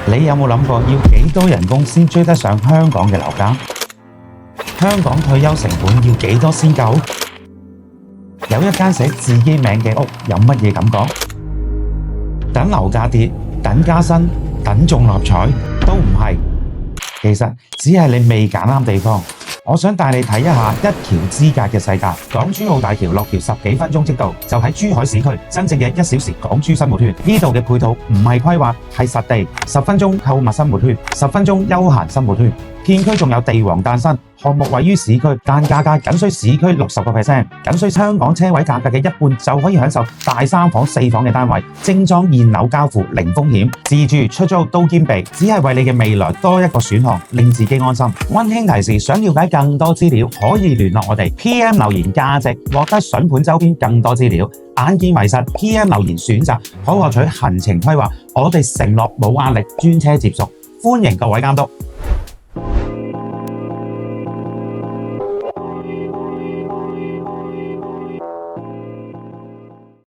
你有冇諗過要幾多人工先追得上香港嘅樓價？香港退休成本要幾多先夠？有一間寫自己名嘅屋有乜嘢感覺？等樓價跌，等加薪，等中六合彩都唔係，其實只係你未揀啱地方。我想帶你睇一下一橋之隔嘅世界。港珠澳大橋落橋10幾分鐘即到，就喺珠海市區，真正嘅1小時港珠生活圈。呢度嘅配套唔係規劃，係實地，10分鐘購物生活圈，10分鐘休閒生活圈。片區仲有地王誕生，項目位於市區，但價格僅需市區60%，僅需香港車位價格嘅一半就可以享受大3房4房嘅單位，精裝現樓交付，零風險，自住出租都兼備，只係為你嘅未來多一個選項，令自己安心。溫馨提示：想了解更多資料，可以聯絡我哋 PM 留言價值，獲得筍盤周邊更多資料。眼見為實 ，PM 留言選擇可獲取行程規劃，我哋承諾冇壓力，專車接送，歡迎各位監督。